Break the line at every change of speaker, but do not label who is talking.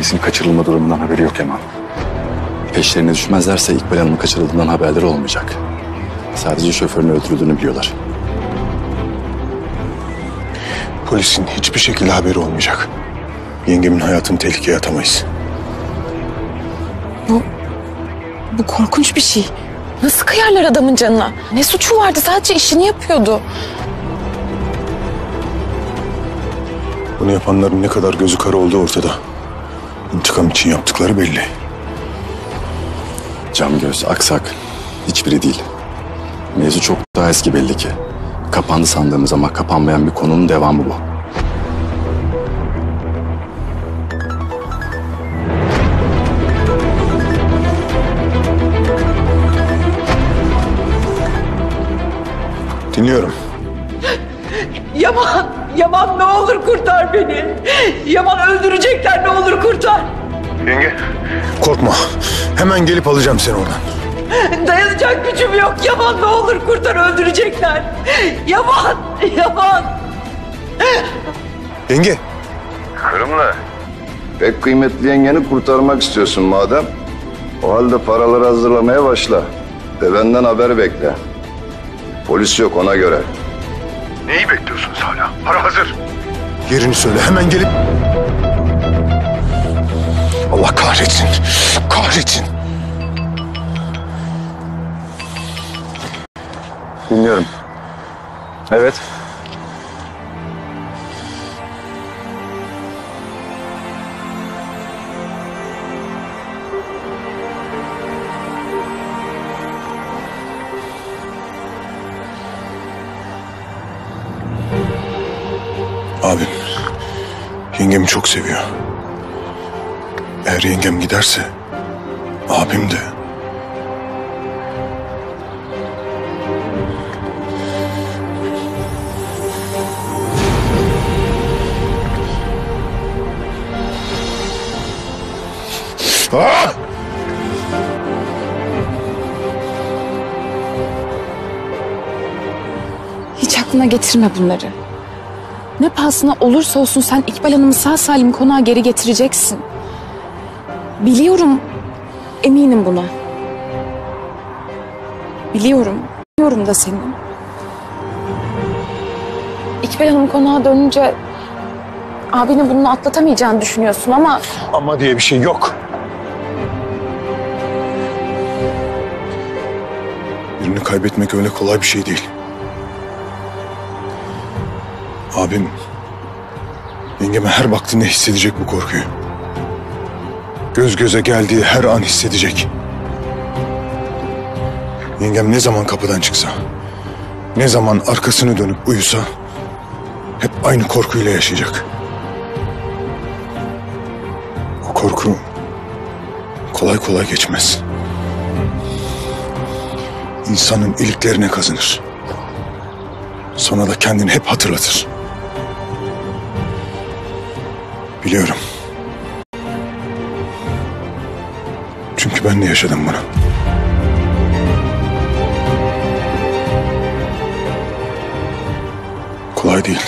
annesinin kaçırılma durumundan haberi yok Yaman. Peşlerine düşmezlerse İkbal Hanım'ın kaçırıldığından haberleri olmayacak. Sadece şoförün öldürüldüğünü biliyorlar.
Polisin hiçbir şekilde haberi olmayacak. Yengemin hayatını tehlikeye atamayız.
Bu korkunç bir şey. Nasıl kıyarlar adamın canına? Ne suçu vardı? Sadece işini yapıyordu.
Bunu yapanların ne kadar gözü kara olduğu ortada. İntikam için yaptıkları belli.
Cam göz, aksak hiçbiri değil. Mevzu çok daha eski belli ki. Kapandı sandığımız ama kapanmayan bir konunun devamı bu.
Dinliyorum.
Yaman, Yaman ne olur kurtar beni. Yaman öldürecekler, ne olur kurtar.
Yenge. Korkma. Hemen gelip alacağım seni oradan.
Dayanacak gücüm yok. Yaman ne olur kurtar, öldürecekler. Yaman, Yaman.
Yenge.
Kırımlı. Pek kıymetli yengeni kurtarmak istiyorsun madem. O halde paraları hazırlamaya başla. Ve benden haber bekle. Polis yok ona göre.
Neyi bekliyorsunuz hala? Para hazır. Yerini söyle. Hemen gelip... Allah kahretsin. Kahretsin.
Dinliyorum. Evet.
Abim yengemi çok seviyor. Eğer yengem giderse abim de. Ah!
Hiç aklına getirme bunları. Ne pahasına olursa olsun sen İkbal Hanım'ı sağ salim konağa geri getireceksin. Biliyorum, eminim buna. Biliyorum da seni. İkbal Hanım konağa dönünce abini bununla atlatamayacağını düşünüyorsun ama...
Ama diye bir şey yok. Birini kaybetmek öyle kolay bir şey değil. Abim yengeme her baktığında hissedecek bu korkuyu. Göz göze geldiği her an hissedecek. Yengem ne zaman kapıdan çıksa, ne zaman arkasını dönüp uyusa hep aynı korkuyla yaşayacak. O korku kolay kolay geçmez. İnsanın iliklerine kazınır. Sonra da kendini hep hatırlatır. Biliyorum. Çünkü ben de yaşadım bunu. Kolay değil.